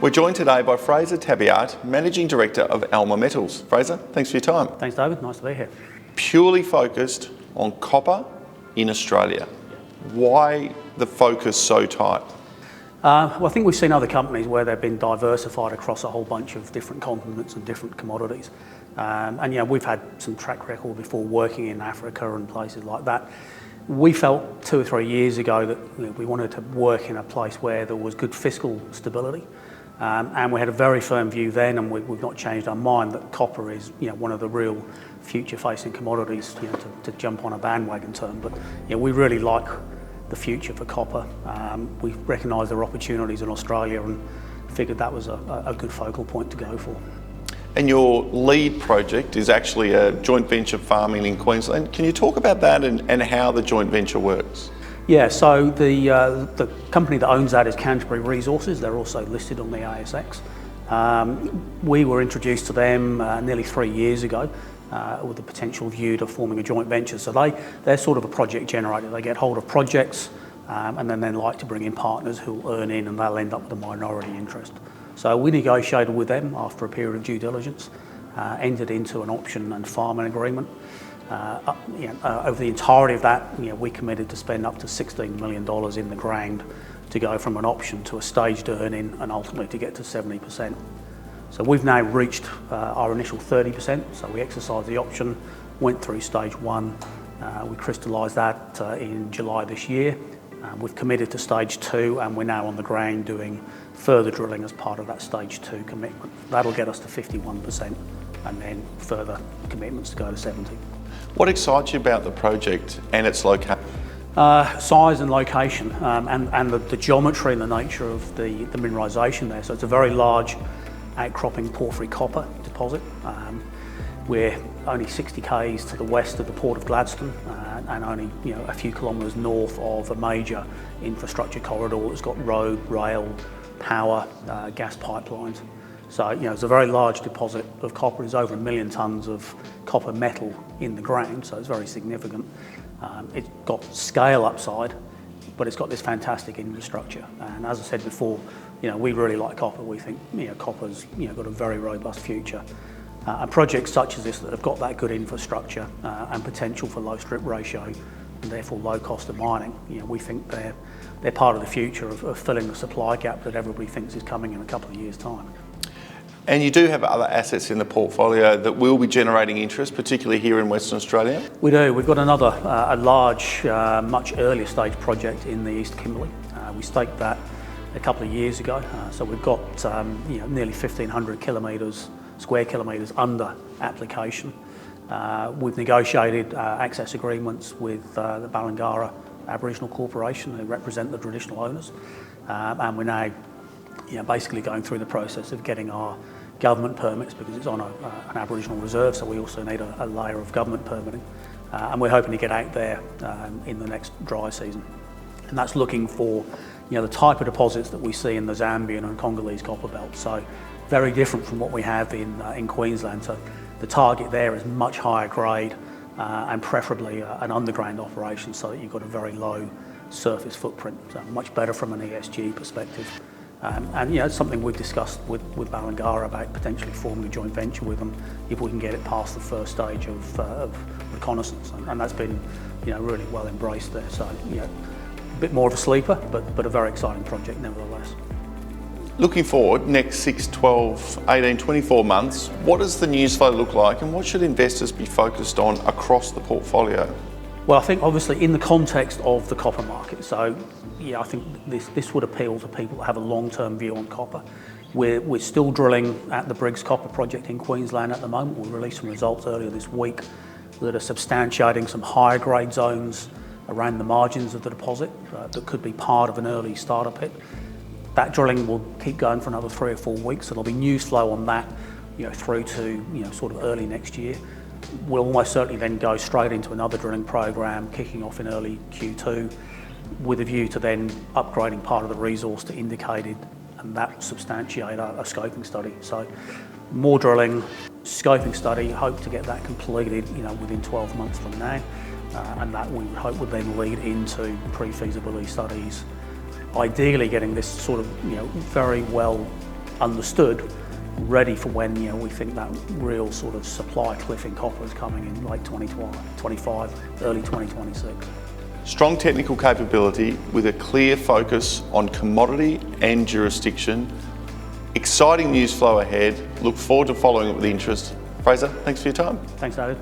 We're joined today by Frazer Tabeart, Managing Director of Alma Metals. Frazer, thanks for your time. Thanks, David. Nice to be here. Purely focused on copper in Australia. Why the focus so tight? Well, I think we've seen other companies where they've been diversified across a whole bunch of different continents and different commodities. And we've had some track record before working in Africa and places like that. We felt 2 or 3 years ago that we wanted to work in a place where there was good fiscal stability. And we had a very firm view then, and we've not changed our mind, that copper is one of the real future-facing commodities to jump on a bandwagon term. But we really like the future for copper. We recognise there are opportunities in Australia and figured that was a good focal point to go for. And your lead project is actually a joint venture farming in Queensland. Can you talk about that and how the joint venture works? Yeah, so the company that owns that is Canterbury Resources. They're also listed on the ASX. We were introduced to them nearly 3 years ago with the potential view to forming a joint venture. So they're sort of a project generator. They get hold of projects and then they like to bring in partners who will earn in, and they'll end up with a minority interest. So we negotiated with them after a period of due diligence, entered into an option and farming agreement. Over the entirety of that, we committed to spend up to $16 million in the ground to go from an option to a staged earn-in and ultimately to get to 70%. So we've now reached our initial 30%, so we exercised the option, went through stage 1, we crystallised that in July this year. We've committed to stage 2, and we're now on the ground doing further drilling as part of that stage 2 commitment. That'll get us to 51% and then further commitments to go to 70%. What excites you about the project and its location? Size and location, and the geometry and the nature of the mineralisation there. So it's a very large outcropping porphyry copper deposit. We're only 60 k's to the west of the port of Gladstone, and only a few kilometres north of a major infrastructure corridor that's got road, rail, power, gas pipelines. So it's a very large deposit of copper. There's over 1 million tonnes of copper metal in the ground, so it's very significant. It's got scale upside, but it's got this fantastic infrastructure. And as I said before, we really like copper. We think copper's got a very robust future. And projects such as this that have got that good infrastructure and potential for low strip ratio and therefore low cost of mining, we think they're part of the future of filling the supply gap that everybody thinks is coming in a couple of years' time. And you do have other assets in the portfolio that will be generating interest, particularly here in Western Australia? We do. We've got another a large, much earlier stage project in the East Kimberley. We staked that a couple of years ago. So we've got nearly 1,500 square kilometres under application. We've negotiated access agreements with the Balangara Aboriginal Corporation, who represent the traditional owners, and we're now basically going through the process of getting our government permits, because it's on an Aboriginal reserve, so we also need a layer of government permitting. And we're hoping to get out there in the next dry season. And that's looking for the type of deposits that we see in the Zambian and Congolese copper belt. So very different from what we have in Queensland. So the target there is much higher grade and preferably an underground operation, so that you've got a very low surface footprint. So much better from an ESG perspective. And it's something we've discussed with Balangara about potentially forming a joint venture with them if we can get it past the first stage of reconnaissance, and that's been really well embraced there. So a bit more of a sleeper, but a very exciting project nevertheless. Looking forward, next 6, 12, 18, 24 months, what does the news flow look like, and what should investors be focused on across the portfolio? Well, I think obviously in the context of the copper market, so I think this would appeal to people that have a long-term view on copper. We're still drilling at the Briggs Copper Project in Queensland at the moment. We released some results earlier this week that are substantiating some higher grade zones around the margins of the deposit that could be part of an early starter pit. That drilling will keep going for another 3 or 4 weeks, so there'll be news flow on that through to sort of early next year. We'll almost certainly then go straight into another drilling program kicking off in early Q2 with a view to then upgrading part of the resource to indicated, and that will substantiate a scoping study. So more drilling, scoping study, hope to get that completed within 12 months from now, and that we hope would then lead into pre-feasibility studies, ideally getting this sort of very well understood, ready for when we think that real sort of supply cliff in copper is coming in late 2025, early 2026. Strong technical capability with a clear focus on commodity and jurisdiction. Exciting news flow ahead. Look forward to following it with interest. Frazer, thanks for your time. Thanks, David.